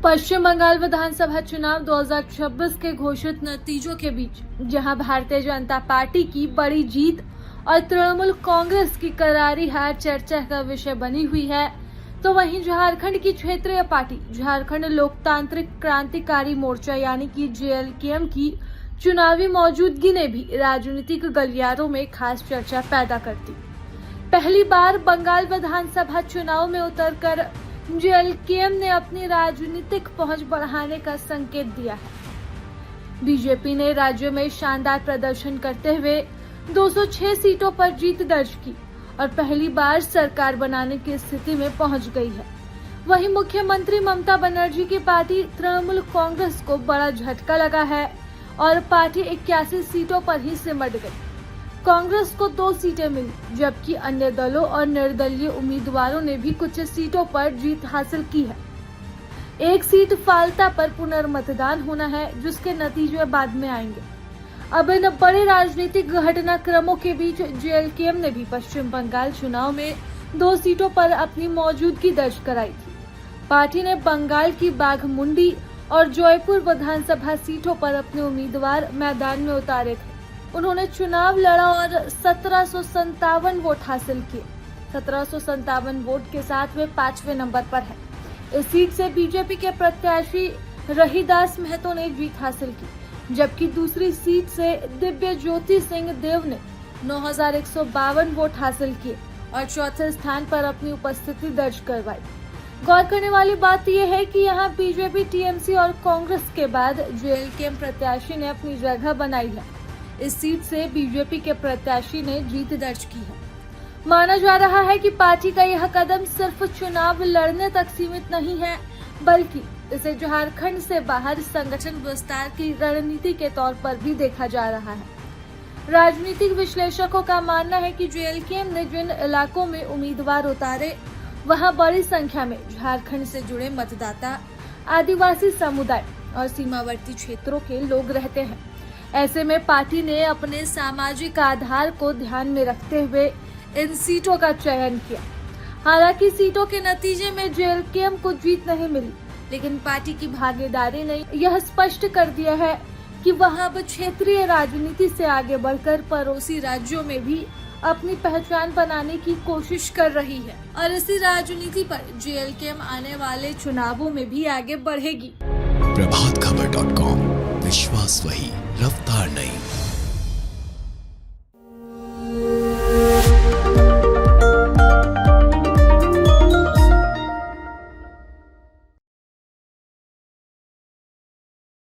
पश्चिम बंगाल विधानसभा चुनाव 2026 के घोषित नतीजों के बीच जहां भारतीय जनता पार्टी की बड़ी जीत और तृणमूल कांग्रेस की करारी हार चर्चा का विषय बनी हुई है, तो वहीं झारखंड की क्षेत्रीय पार्टी झारखंड लोकतांत्रिक क्रांतिकारी मोर्चा यानी कि JLKM की चुनावी मौजूदगी ने भी राजनीतिक गलियारों में खास चर्चा पैदा कर दी। पहली बार बंगाल विधानसभा चुनाव में उतरकर JLKM ने अपनी राजनीतिक पहुंच बढ़ाने का संकेत दिया है। बीजेपी ने राज्य में शानदार प्रदर्शन करते हुए 206 सीटों पर जीत दर्ज की और पहली बार सरकार बनाने की स्थिति में पहुंच गई है। वहीं मुख्यमंत्री ममता बनर्जी की पार्टी तृणमूल कांग्रेस को बड़ा झटका लगा है और पार्टी 81 सीटों पर ही सिमट गई। कांग्रेस को 2 सीटें मिली, जबकि अन्य दलों और निर्दलीय उम्मीदवारों ने भी कुछ सीटों पर जीत हासिल की है। एक सीट फाल्ता पर पुनर्मतदान होना है, जिसके नतीजे बाद में आएंगे। अब इन बड़े राजनीतिक घटनाक्रमों के बीच JLKM ने भी पश्चिम बंगाल चुनाव में 2 सीटों पर अपनी मौजूदगी दर्ज कराई थी। पार्टी ने बंगाल की बाघमुंडी और जयपुर विधानसभा सीटों पर अपने उम्मीदवार मैदान में उतारे थे। उन्होंने चुनाव लड़ा और 1757 वोट हासिल किए। 1757 वोट के साथ वे 5वें नंबर पर है। इस सीट से बीजेपी के प्रत्याशी रहीदास महतो ने जीत हासिल की, जबकि दूसरी सीट से दिव्य ज्योति सिंह देव ने 9152 वोट हासिल किए और चौथे स्थान पर अपनी उपस्थिति दर्ज करवाई। गौर करने वाली बात यह है कि यहाँ बीजेपी, TMC और कांग्रेस के बाद JLKM प्रत्याशी ने अपनी जगह बनाई है। इस सीट से बीजेपी के प्रत्याशी ने जीत दर्ज की है। माना जा रहा है कि पार्टी का यह कदम सिर्फ चुनाव लड़ने तक सीमित नहीं है, बल्कि इसे झारखंड से बाहर संगठन विस्तार की रणनीति के तौर पर भी देखा जा रहा है। राजनीतिक विश्लेषकों का मानना है कि JLKM ने जिन इलाकों में उम्मीदवार उतारे, वहां बड़ी संख्या में झारखंड से जुड़े मतदाता, आदिवासी समुदाय और सीमावर्ती क्षेत्रों के लोग रहते हैं। ऐसे में पार्टी ने अपने सामाजिक आधार को ध्यान में रखते हुए इन सीटों का चयन किया। हालांकि सीटों के नतीजे में JLKM को जीत नहीं मिली, लेकिन पार्टी की भागीदारी ने यह स्पष्ट कर दिया है कि वह अब क्षेत्रीय राजनीति से आगे बढ़कर पड़ोसी राज्यों में भी अपनी पहचान बनाने की कोशिश कर रही है और इसी राजनीति पर JLKM आने वाले चुनावों में भी आगे बढ़ेगी। प्रभातखबर.com, विश्वास वही, रफ्तार नहीं।